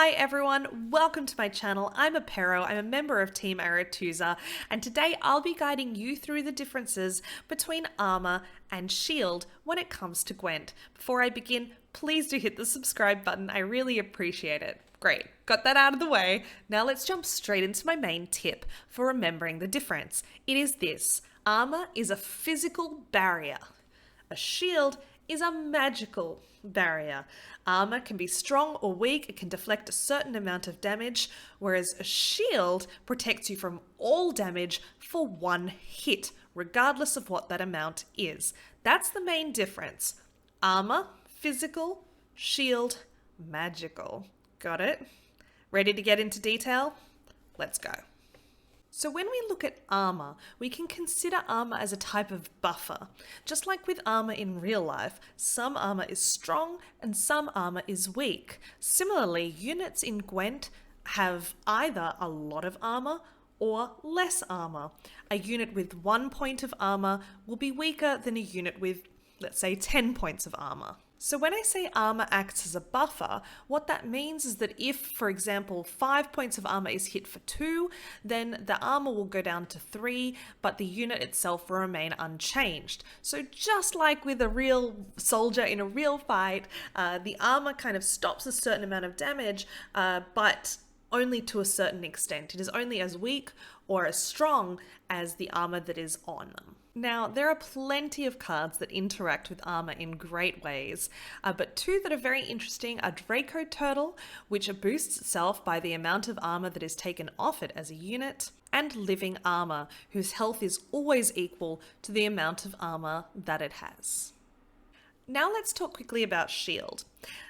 Hi everyone, welcome to my channel. I'm Apero, I'm a member of Team Aretusa, and today I'll be guiding you through the differences between armor and shield when it comes to Gwent. Before I begin, please do hit the subscribe button, I really appreciate it. Great, got that out of the way. Now let's jump straight into my main tip for remembering the difference. It is this: armor is a physical barrier. A shield is a magical barrier. Armor can be strong or weak, it can deflect a certain amount of damage, whereas a shield protects you from all damage for one hit, regardless of what that amount is. That's the main difference. Armor, physical; shield, magical. Got it? Ready to get into detail? Let's go. So when we look at armor, we can consider armor as a type of buffer. Just like with armor in real life, some armor is strong and some armor is weak. Similarly, units in Gwent have either a lot of armor or less armor. A unit with 1 point of armor will be weaker than a unit with, let's say, 10 points of armor. So when I say armor acts as a buffer, what that means is that if, for example, 5 points of armor is hit for 2, then the armor will go down to 3, but the unit itself will remain unchanged. So just like with a real soldier in a real fight, the armor kind of stops a certain amount of damage, but only to a certain extent. It is only as weak or as strong as the armor that is on them. Now, there are plenty of cards that interact with armor in great ways, but two that are very interesting are Draco Turtle, which boosts itself by the amount of armor that is taken off it as a unit, and Living Armor, whose health is always equal to the amount of armor that it has. Now let's talk quickly about shield.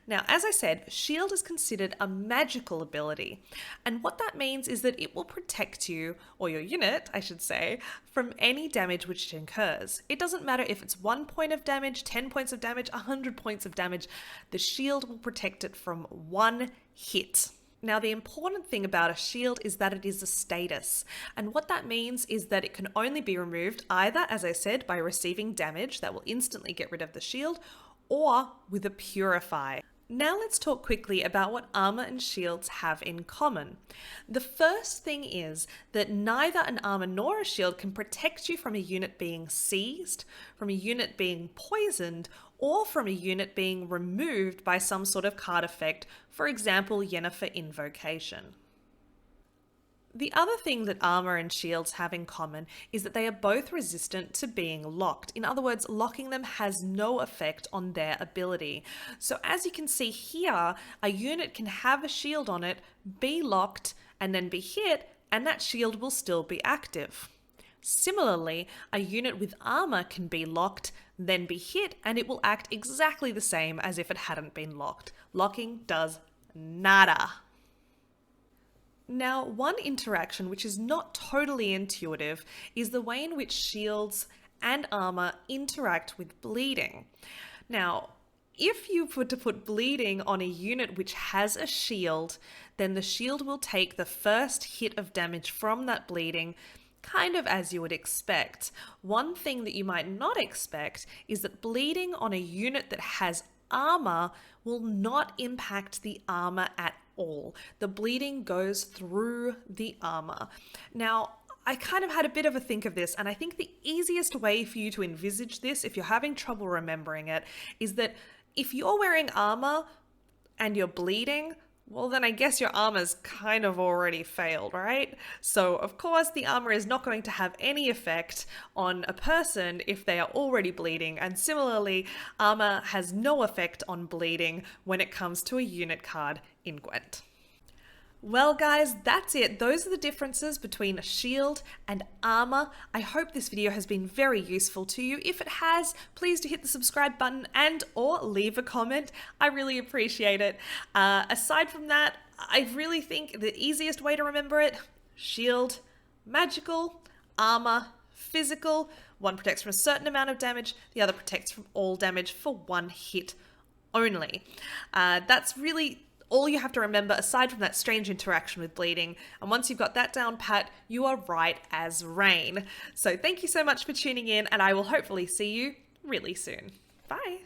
Now, as I said, shield is considered a magical ability, and what that means is that it will protect you, or your unit, I should say, from any damage which it incurs. It doesn't matter if it's 1 point of damage, 10 points of damage, 100 points of damage, the shield will protect it from one hit. Now, the important thing about a shield is that it is a status, and what that means is that it can only be removed either, as I said, by receiving damage that will instantly get rid of the shield, or with a purify. Now let's talk quickly about what armor and shields have in common. The first thing is that neither an armor nor a shield can protect you from a unit being seized, from a unit being poisoned, or from a unit being removed by some sort of card effect, for example, Yennefer Invocation. The other thing that armor and shields have in common is that they are both resistant to being locked. In other words, locking them has no effect on their ability. So as you can see here, a unit can have a shield on it, be locked, and then be hit, and that shield will still be active. Similarly, a unit with armor can be locked, then be hit, and it will act exactly the same as if it hadn't been locked. Locking does nada. Now, one interaction which is not totally intuitive is the way in which shields and armor interact with bleeding. Now, if you were to put bleeding on a unit which has a shield, then the shield will take the first hit of damage from that bleeding, kind of as you would expect. One thing that you might not expect is that bleeding on a unit that has armor will not impact the armor at all. The bleeding goes through the armor. Now, I kind of had a bit of a think of this, and I think the easiest way for you to envisage this, if you're having trouble remembering it, is that if you're wearing armor and you're bleeding, well, then I guess your armor's kind of already failed, right? So, of course, the armor is not going to have any effect on a person if they are already bleeding, and similarly, armor has no effect on bleeding when it comes to a unit card in Gwent. Well guys, that's it. Those are the differences between a shield and armor. I hope this video has been very useful to you. If it has, please do hit the subscribe button and or leave a comment. I really appreciate it. Aside from that, I really think the easiest way to remember it: shield, magical; armor, physical. One protects from a certain amount of damage, the other protects from all damage for one hit only. That's really all you have to remember, aside from that strange interaction with bleeding. And once you've got that down pat, you are right as rain. So thank you so much for tuning in, and I will hopefully see you really soon. Bye.